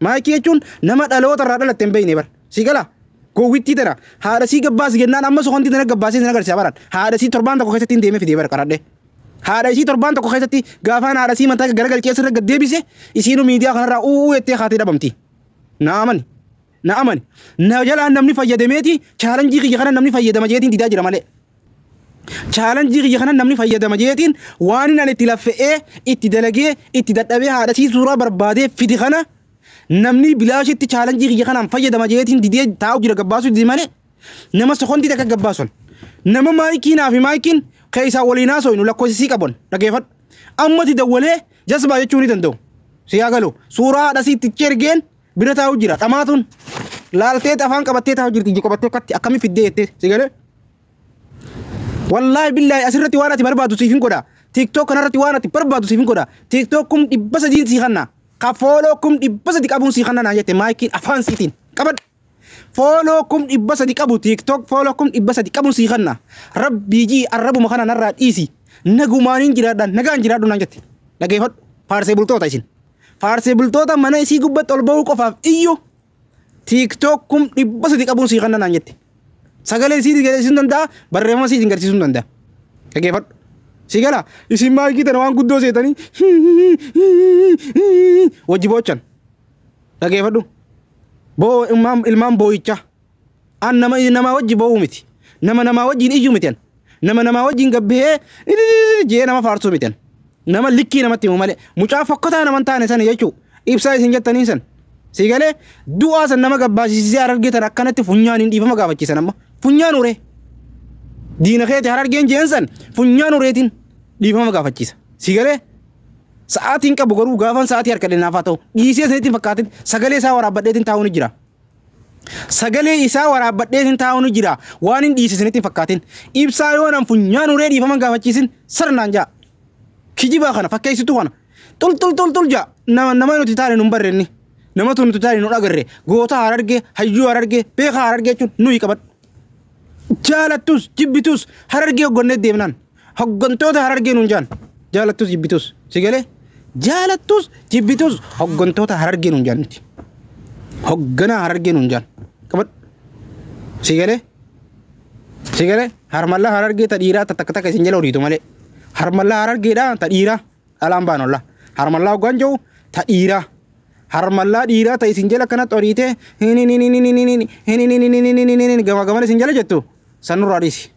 maayikii jechuun nama dhaloota irraa dhalatte hin beekne bara si gala gowwittii tana haadha sii gabbaas jennaan amma sokontii tana gabbaasee sana agarsiisa baran haadha sii torbaan tokko keessatti hin deemee fidee bara qaradhee haadha isii torbaan tokko keessatti gaafaan haadha sii mataa garagalchee sirra gad deebise isiinu miidiyaa kanarraa jettee haatee dhabamti na amani na jalaan namni fayyadameeti chaalenjii kiyya kana namni fayyadama jeetiin didaa jira malee chaalenjii kiyya kana namni fayyadama jeetiin waan inni itti laffe'ee itti dalagee itti dadhabee haadha sii suuraa barbaadee fidi kana namni bilaashitti chaalenjii kiyya kanaan fayyadama jeetiin didee taa'u jira gabbaasu didi malee nama sokontii takka gabbaason nama maayikiinaa fi maayikiin keessa waliinaa sooyinu lakkoofsisii qabon dhageeffadhu ammati dawwalee jasbaa jechuu ni danda'u siyaa galu suuraa haadha siitti ergeen bira taa'u jira dhamaatuun laaltee afaan qabattee taa'u jirti iji qabattee akkatti akkamii fiddee jettee si galee wallaahi billaahi asirratti waan ati barbaadu siif hin godha tiktok kanarratti waan ati barbaadu siif hin godha tiktok kum 300 sii kanna ka fooloo kum 300 qabuun sii kanna naan jette maayikiin afaan siitiin qabadhu fooloo kum 300 qabu tiktok fooloo kum 300 qabuun sii kanna rabbii jii arrabuma kana narraa dhiisi nagumaaniin jiraadhaan nagaan jiraadhu naan jette dhageeffadhu faarsee bultoota isin faarsee bultoota mana isii gubbatti ol ba'uu qofaaf iyyu tiktok kum 300 qabuun sii kanna naan jette sagalee isii garsiisuu danda'a barreeffama isii garsiisuu danda'a dhageeffadhu si gala isin maayikii tana waan guddoo seetanii wajji boochan dhageeffadhu boo ilmaan boo'icha an nama wajji boo'u miti nama wajjiin iyyuu miti nama wajjiin gabbee jee nama faarsuu miti nama likkii namatti himu malee mucaa fokkotaa naman taane sana jechuu ibsaa isin jettanii san si galee du'aa san nama gabbaasisee harargeetan akkanatti funyaaniin dhiifama gaafachiisan amma funyaan uree diina keeti harargeen jeensan funyaan ureetiin dhiifama gaafachiisa si galee sa'aatiin qabu garuu gaafan sa'aatii harka dhenaafaa ta'u dhiisee sanitti fakkaatin sagalee isaa waraabadheetiin taa'uu ni jira sagalee isaa waraabadheetiin taa'uu ni jira waan hin dhiise sanitti fakkaatin ibsaa yoo nan funyaan uree dhiifama gaafachiisin sarnaan jaa kijibaa kana fakkeessitu kana tol jaa nama nuti taane nun barreenni nama tu nuti taane nu dhagarre goota harargee hayyuu harargee beekaa harargee jechuun nuyi qabadhu jaalattus jibbitus harargee hoggannee deemnaan hoggantoota harargee nuun jaan jaalattus jibbitus si galee jaalattus jibbitus hoggantoota harargee nuun jaan miti hogganaa harargee nuun jaan qabadhu si galee harmallaa harargee ta dhiiraa takka isin jala horiitu malee harmallaa harargeedhaa ta dhiiraa alaan baanolla harmallaa hoggaan jiru ta dhiiraa harmallaa dhiiraa ta isin jala kanatti horiitee gama isin jala jettu sanurraa dhiisi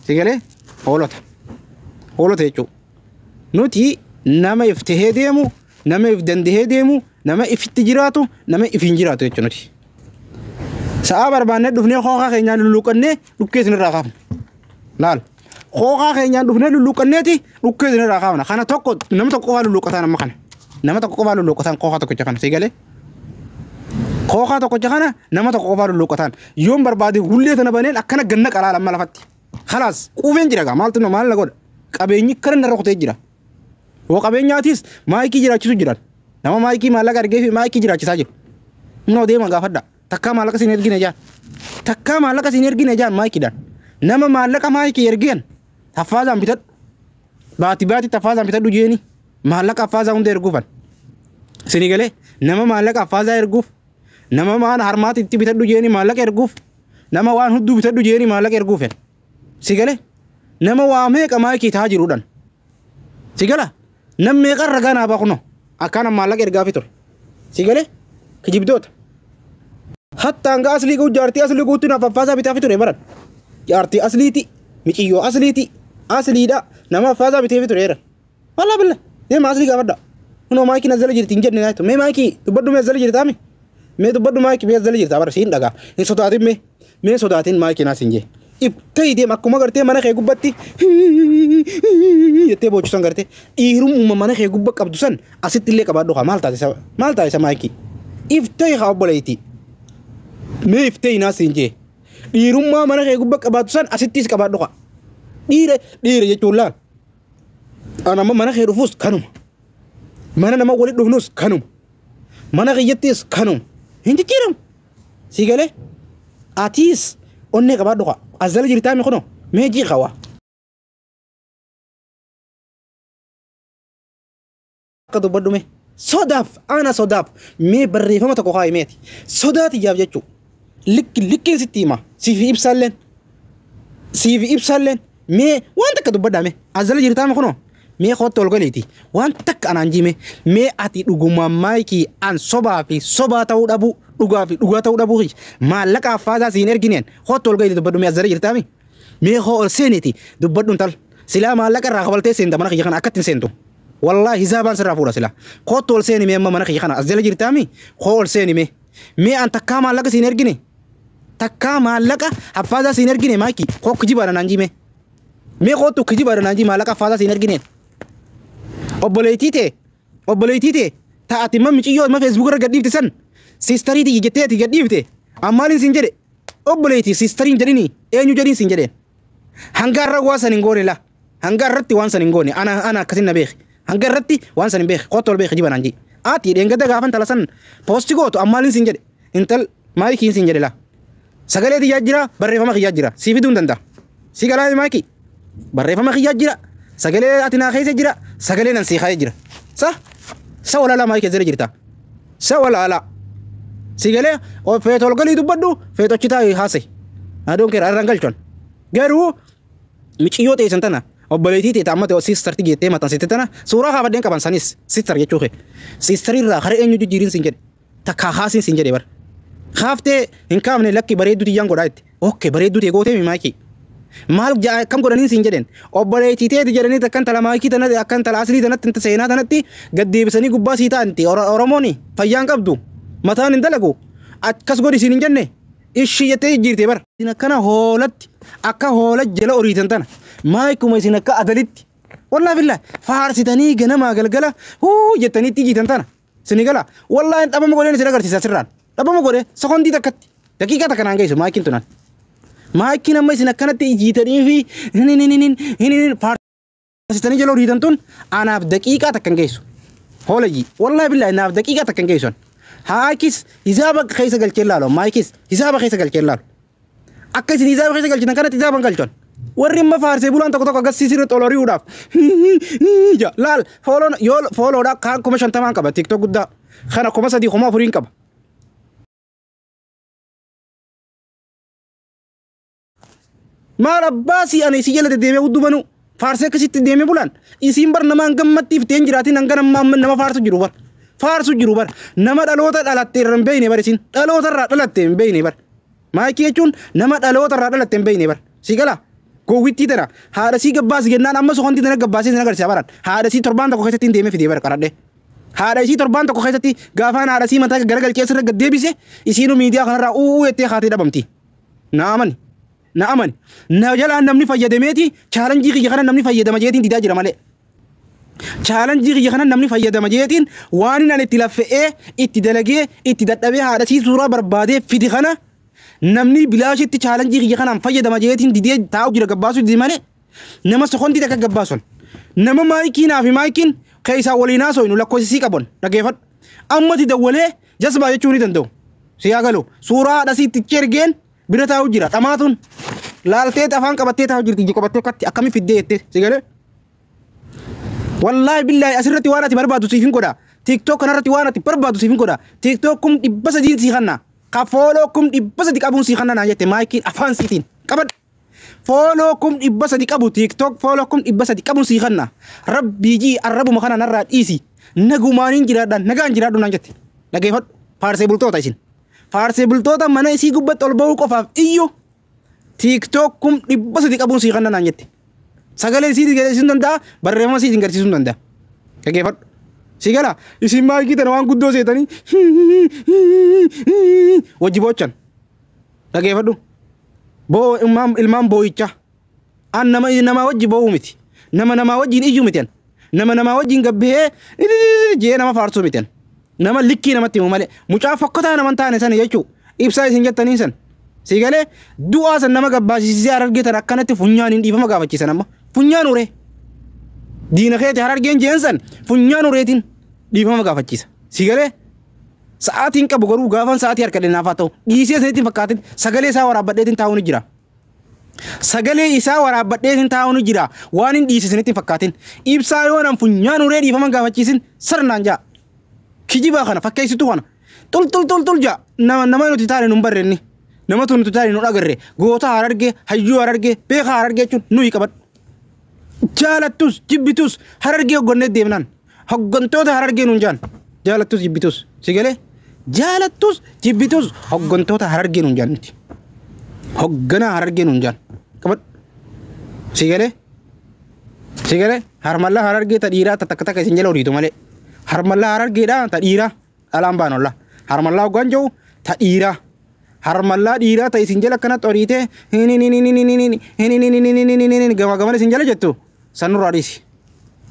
si galee hoolota jechuudha nuti nama if tahee deemu nama if dandahee deemu nama ifitti jiraatu nama if hin jiraatu jechuudha nuti sa'a barbaannee dhufnee hooqaa keenyaan lulluuqannee dhukkee isinirraa kaafna laal hooqaa keenyaan dhufnee lulluuqanneeti dhukkee isinirraa kaafna kana tokko nama tokko qofaa lulluuqataan amma kana nama tokko qofaa lulluuqataan hooqaa tokkicha kana si galee hooqaa tokkicha kana nama tokko qofaa lulluuqataan yoon barbaade hullee tana baneen akkana ganna qalaa lamma lafatti khalaas quufeen jira gaa maaltu maal na godha qabeenyi kana narra kutee jira woo qabeenyaatis maayikii jiraachisu jiran nama maayikii maallaqa argee fi maayikii jiraachisaa jiru munoo deema gaafadha takkaa maallaqa siin ergine jaan maayikiidhaan nama maallaqa maayikii ergeen haffaazaan bitadhu baati haffaazaan bitadhu jeeni maallaqa haffaazaa hunda erguufan sini galee nama maallaqa haffaazaa erguuf nama maan harmaati itti bitadhu jeeni maallaqa erguuf nama waan hudduu bitadhu jeeni maallaqa erguufen si galee nama waa meeqa maayikii taa jiruudhaan si gala nam meeqa ragaa naa baakuno akkana maallaqa ergaafi ture si galee kijibdoota hatta hanga aslii guu jaartii aslii guutti naaf affaasaa bitaafi ture baran jaartii asliiti miciyyoo asliidha nama affaasaa biteefi tureera wallaa billa deema aslii gaafadha kunoo maayikii nazala jirti hin jenne naaytu mee maayikii dubbadhu mee nazala jirtaami mee dubbadhu maayikii mee nazala jirtaa bara siin dhagaa hin sodaatin mee sodaatin maayikii naas hin jee ibtay deem akkuma gartee mana kee gubbatti jettee boochisan gartee dhiirummaa mana kee gubba qabdu san asitti illee qabaadhu haa maal taate maayikii ibtay haa obboleeyti mee ibtay naas hin jee dhiirummaa mana kee gubba qabaatu san asittis qabaadhu haa dhiira jechuun laal anamma mana kee dhufuus kanuma mana nama walit dhufnus kanuma mana kiyyattis kanuma hin jijjiiramu si galee atiis onnee qabaadhu haa azala jirtaami kuno meejii qawa akka dubbadhume صداف أنا صداف مي بري فما تكو خاي ميتي صداتي جاب جتشو لك ستيما سيفي إبسالين سيفي إبسالين مي وانت كدو بدا مي أزل جريتا مخنو مي خوات تولغليتي وانت تك أنا نجيمي مي أتي رغما مايكي أن صبا في صبا تاو دابو رغا في رغا تاو دابو ما لك أفازا سينير جنين خوات تولغليتي دو بدو مي أزل جريتا مي خو السينيتي دو بدو نتال سلا ما لك الرغبالتي سين دمانك يخان أكتن سينتو والله حسابان سرافورا سلا خوتول سيني مي ما منك يخان أزل جريتامي خول سيني مي أنت كام لك سينير جنين takka laka hafaza sinergine maki ko kujibara nanjime me ko to kujibara nanjima laka hafaza sinergine obboleetite ta ati mammi ciyo ma facebook ra gadifte san sisteri ti jette ti gadifte amalin sinjede obboleeti sisteri jedini enyu jedin sinjede hangarra wasan ngone la hangarratti wansan ngone ana kasinna beekh hangarratti wansan beekh ko tol beekh jibana nanji ati de ngada gafan talasan posti go to amalin sinjede intal maki sinjede la sagalee xiyyaa jira barreeffama xiyyaa jira si fiduun danda'a si galaa maaki barreeffama xiyyaa jira sagalee ati naa keessa jira sagalee nan si kaayee jira sa walaala maaki keessa jirta sa walaala si galee feetol galii dubbadhu feetochitaa haase adoon keera arraan galchoon garuu miciyyoo teessan tana obboleettii teeta amma ta'u siistarti geettee maxxansite tana suuraa kaafadheen qaban sanis siistar jechuu kee siistarirraa haree eenyu jijjiiriin sin jedhe takkaa haasiin sin jedhe bara خافته إن كامن لكي بريدو تيجان قرأت أوكي بريدو تيجوته ميماكي مال جا كم قرانين سينجدين أو بريتي تيجرني تكن تلا ماكي تنا أكن تلا أصلي تنا تنت سينا تنا تي قد بسني قباسي تانتي أورموني فيان كبدو مثلا ندلقو أتكس قري سينجنة إيش يتي جيرتي بر سينا كنا هولت أكا هولت جلا أوريتن تنا مايكو ما سينا كأدلت والله بالله فارسي تاني جنا ما قلقلا هو جتني تيجي تنا سنقلا والله أنت أبى مقولين سينا قرتي سران أبى مقولة سكون تكت دقيقة تكنا عن مايكين تنا مايكين أما إذا كانت تيجيتني في هنين فارستني جلو ريدن تون أنا بدقيقة تكن جيسو هولجي والله بالله أنا بدقيقة تكن جيسون هاكيس حسابك خيسة قال كلالو مايكيس حسابك خيسة قال كلالو أكيس حسابك خيسة قال كنا حسابك قال جون ورّي ما فارس بولان تكو تكو قصي سيرة تولوري وداف جا لال فولو دا كان كومشان تمان كبا تيك توك دا خنا كومسا دي خما فرين كبا ما رباسي أنا سيجلة ديمي ودو بنو فارسة كسيت ديمي بولان إسيم بر نمان قمتي فتين جراتي نانغا نما فارسو جروبر نما دالوتا دالاتي رمبيني برسين دالوتا رادالاتي مبيني بر ما كيچون نما دالوتا رادالاتي مبيني بر سيغلا كوغيتي ترا هذا سي غباس جنان اما سخونتي تنا غباسي تنا غرسي باران هذا سي تربان تكو خيتين ديمي فيدي بر قرده هذا سي تربان تكو خيتي غافان هذا سي متا غرغل كيسر غديبيسه اسينو ميديا خنا او يتي خاتي دبمتي نعمني نجلا نمني فيدميتي challenge خي خنا نمني فيدمجيتين ديدا جرا مالي challenge خي خنا نمني فيدمجيتين وان ان تلفئه اتدلغي اتددبي هذا سي صوره برباده فيدي خنا نمني بلاش ات challenge خي خنا فيدمجيتين ديدي تاو جرا غباسو دي مالي نما سخون دي تك غباسون نما مايكين افي مايكين كيسا وليناسو انو لكو سي كبون دغيفت اما تدوله جسبا يچوني دندو سياغلو صوره دسي تچرجين بنتاو جرا تماتون لالتي تفان كبتي تاو جرتي جكبتي كتي اكمي في الديت سيغله والله بالله اسرتي وانا تبربادو سيفين كودا تيك توك نرتي وانا تبربادو سيفين كودا تيك توك كم دبس دين سيخنا كفولو كم دبس دي كابون سيخنا نايته مايكي افان سيتين كبد فولو كم دبس دي كابو تيك توك فولو كم دبس دي كابون سيخنا ربي جي الرب مخنا نرات ايسي نغومانين جرادان نغان جرادو نانجتي لغيفت فارسيبل تو تايسين فارسيبل توتا مانا سي غبت البو قفاف ايو تيك توك كم دبس دي كابون سيخنا نانجتي سغالي سي دي سندندا بريما سي دينغر سي سندندا كيفت سيغلا يسي مايكي تنوان غدو سيتاني وجيبوچن كيفتو بو امام بويچا ان نما وجبو متي نما وجين ايجو متين نما وجين غبه جي نما فارسو متين نما لكي نما تيمو مالي مچا فكتا نما تاني سن يچو ابساي سنجتني سن سيغالي دعا سن نما غباسي زيارة جيتا ركنتي فنيان دي فما غباچي سنما فنيان وري دين خيتي هرار جين جنسن فنيان وريتين دي فما غباچي سيغالي ساعتين كبغرو غافان ساعتي هركدي نافاتو ديسي سنتي فكاتين سغالي سا ورابديتين تاونو جرا سغالي إسا ورابديتين تاونو جرا وانين ديسي سنتي فكاتين إبسا يونان فنيان وري دي فما غباچي سن سرنانجا kijiba kana fakkeessitu kana tol ja nama nuti taane nun barrenni nama tu nuti taane nun agarre goota hararge hayyuu hararge beeka hararge jechuun nuyi qaban jaalattus jibbitus hararge hoggonne deemnaan hoggantoota hararge nun jaan jaalattus jibbitus sigalee jaalattus jibbitus hoggantoota hararge nun jaan nuti hoggana hararge nun jaan qaban sigalee harmalla hararge ta dhiiraa ta takka isin jala horiitu malee harmalla harargeedha ta dhiiraa alaan baanolla harmalla hoggan jiru ta dhiiraa harmalla dhiiraa ta isin jala kanatti horiite gama isin jala jettu sanurraa dhiisi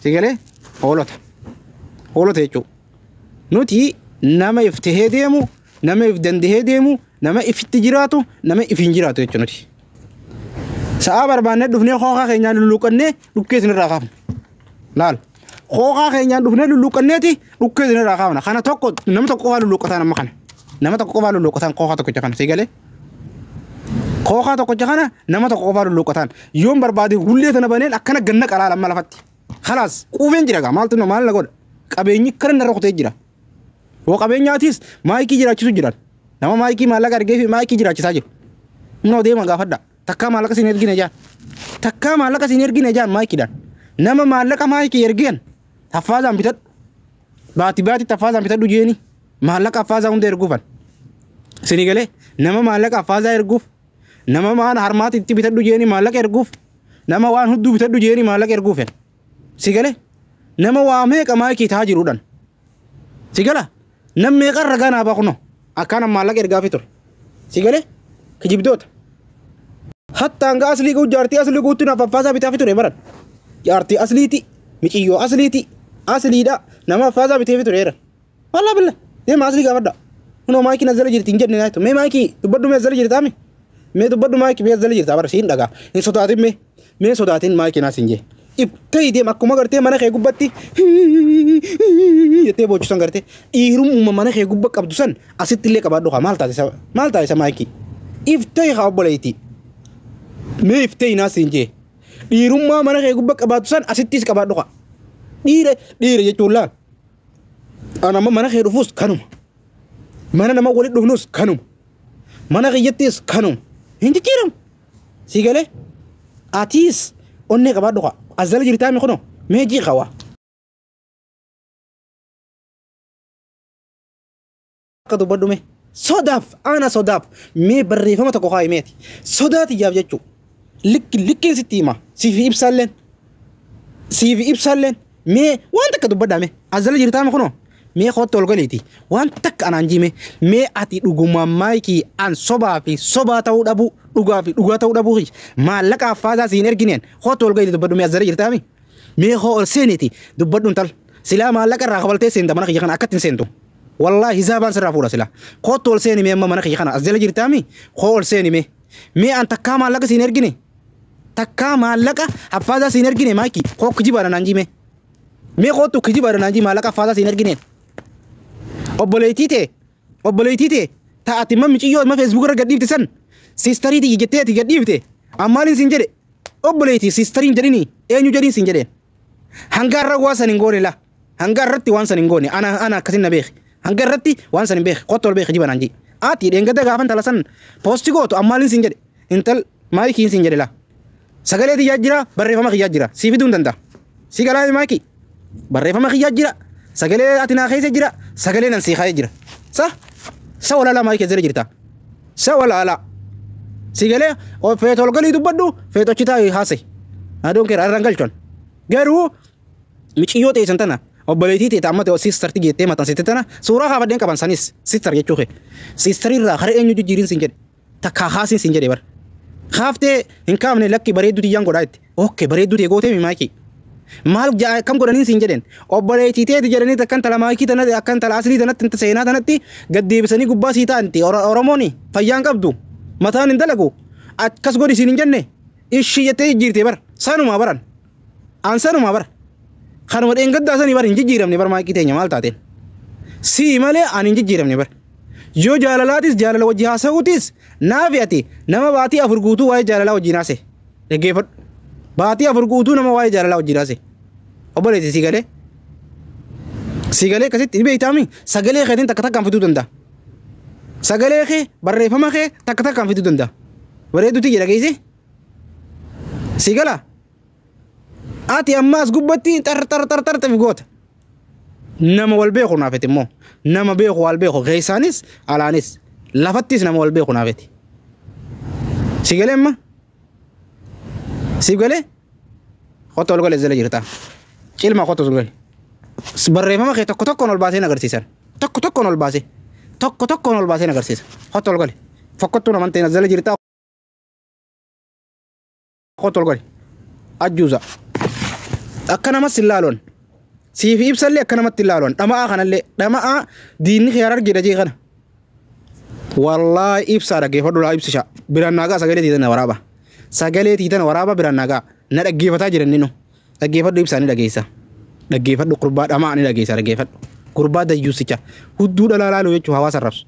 sigalee hoolota jechuudha nuti nama if tahee deemu nama if dandahee deemu nama ifitti jiraatu nama if hin jiraatu jechuudha nuti sa'a barbaannee dhufnee hooqaa keenyaan lulluuqannee dhukkee isinirraa kaafna laal hooqaa keenyaan dhufnee lulluuqanneeti dhukkee isinirraa kaafna kana tokko nama tokko qofaa lulluuqataan amma kana nama tokko qofaa lulluuqataan hooqaa tokkicha kana sigalee hooqaa tokkicha kana nama tokko qofaa lulluuqataan yoon barbaade hullee tana baneen akkana ganna qalaa lamma lafatti khalaas quufeen jira gaa maaltu maal na godha qabeenyi kana narra kutee jira hoo qabeenyaatis maayikii jiraachisu jiran nama maayikii maallaqa argee fi maayikii jiraachisaa jiru munoo deema gaafadha takkaa maallaqa siin ergine jaan takkaa maallaqa siin ergine jaan maayikiidhaan nama maallaqa maayikii ergeen haffaazaan bitadhu baati haffaazaan bitadhu jeeni maallaqa haffaazaa hunda erguufan sini galee nama maallaqa haffaazaa erguuf nama maan harmaati itti bitadhu jeeni maallaqa erguuf nama waan hudduu bitadhu jeeni maallaqa erguufen si galee nama waa meeqa maayikii taa jiruudhaan si gala nam meeqa ragaa naa baakuno akkana maallaqa ergaafi ture si galee kijibdoota hatta hanga aslii guu jaartii aslii guutti naaf affaasaa bitaafi ture baran jaartii asliiti miciyyoo asliiti asliidha nama affaasaa biteefi ture eran wallaa billa deema aslii gaafadha kunoo maayikii nazala jirti hin jenne naaytu mee maayikii dubbadhu mee nazala jirtaami mee dubbadhu maayikii mee nazala jirtaa bara siin dhagaa hin sodaatin mee sodaatin maayikii naas hin jee ibtay deem akkuma gartee mana kee gubbatti jettee boochisan gartee dhiirummaa mana kee gubba qabdu san asitti illee qabaadhu haa maal taasisa maayikii ibtay haa obboleeyti mee iftee naas hin jee dhiirummaa mana kee gubba qabaatu san asittis qabaadhu haa dhiira jechuun laal anamma mana kee dhufuus kanuma mana nama walit dhufnus kanuma mana kiyyattis kanuma hin jijjiiramu si galee atiis onnee qabaadhu haa azala jirtaami kuno mee jii qawa akka dubbadhu mee sodaaf mee barreeffama tokko haa himeeti sodaati jaaf jechuu likkiin sitti hima siifi ibsaalleen mee waan takka dubbadhaame azala jirtaami kuno mee kootti ol galiiti waan takka anaan jime mee ati dhugumaan maayikii an sobaa fi sobaa ta'uu dhabu dhugaa fi dhugaa ta'uu dhabu maallaqa affaasaa siin ergineen kootti ol galiiti dubbadhu mee azala jirtaami mee koo ol seeniiti dubbadhuun tal silaa maallaqa irraa kabaltee seenta mana kiyya kana akkatti hin seentu wallaahi hisaabaan sirraa fuudha silaa kootti ol seeni mee amma mana kiyya kana azala jirtaami koo ol seeni mee an takkaa maallaqa siin ergine takkaa maallaqa affaasaa siin ergine maayikii koo kijibaadha naan jime mee kootti kijibaadha naan jime maallaqa affaasaa siin ergineen obboleettii taati mammi ciyyoo ma Facebook irra gadhiifte san sistariiti jetteeti gadhiifte ammaaliin sin jedhe obboleettii sistariin jedhini eenyu jedhin sin jedheen hangaarra waan san hin goone la hangaarratti waan san hin goone ana akkasin na beeki hangaarratti waan san hin beeki qottol beeki jibanaan ji ati dheengada gaafan tala san poosti gootu ammaaliin sin jedhe intal maayikiin sin jedhe la sagalee xiyyaa jira barreeffama xiyyaa jira sii fiduu hin danda'a si galaa maayikii barreeffama xiyyaa jira sagalee ati naa keessa jira sagalee nan siixaa jira sa walaala maayikii zira jirta sa walaala sagalee feetol galii dubbadhu feetochitaa haase adoon keera arraan galchon garuu miciyyoo teessan tana obboleettii teeta amma ta'u sistarti geettee maxxansite tana suuraa kaafadheen qaban sanis sistar jechuu kee sistarirraa kara eenyu jijjiiriin sin jedhe takka haasiin sin jedhe bar kaaftee hin kaafne lakki bareedduu tiyyaan godhaa itti okkee bareedduu tee gootee mi maayikii maal kam godhanii sin jedhen obboleettii teeti jedhanii akkan tala maayikii tanatti akkan tala aslii tanatti seenaa tanatti gaddeebisanii gubbaa sii ta'anti oromooni fayyaan qabdu mataan hin dalagu akkas godhi siin hin jenne ishii jettee jijjiirte bar sanumaa baran an sanumaa bar kanuma dheengaddaa sanii bar hin jijjiiramne bar maayikii teenya maal taateen sii malee an hin jijjiiramne bar yoo jaalalaatis jaalala wajji haasa'uutis naafi ati nama baatii afur guutuu waa'ee jaalalaa wajjiin haase dhaggeeffadhu baatii afur guutuu nama waa'ee jaalalaa wajjiin haase obboleettii sii galee سيقالي كسيت إبي تامي سقالي خدين تكتك في دودن ده سقالي خي بري فما خي تكتك في دودن ده وريدو تيجي لقيسي سيقالا آتي أماس قبتي تر تفقوت نما والبيخو نافتي مو نما بيخو والبيخو غيسانيس علانيس لفتيس نما والبيخو نافتي سيقالي أما سيقالي خطو الغالي زي جرتا علما خطو الغالي بري فما خي تكو نولباسي نغرسيسان تكو نولباسي تكو نولباسي نغرسيس خطو الغالي فقطو نمانتي نزل جرتا خطو الغالي أجوزا أكنا ما سلالون سيف إبسالي أكنا ما تلالون أما أخنا اللي أما ديني خيارات جدا جيغنا والله إبسارة كيف أدولا إبسشا براناغا ساقلي تيتنا ورابا ساقلي تيتنا ورابا براناغا نرقى فتاجر نينو لقى فتو إبساني لقيسا لقى فتو قربات أما أني لقيسا لقى فتو قربات دا يوسيكا هدو دلالالو يجو هواس الرفس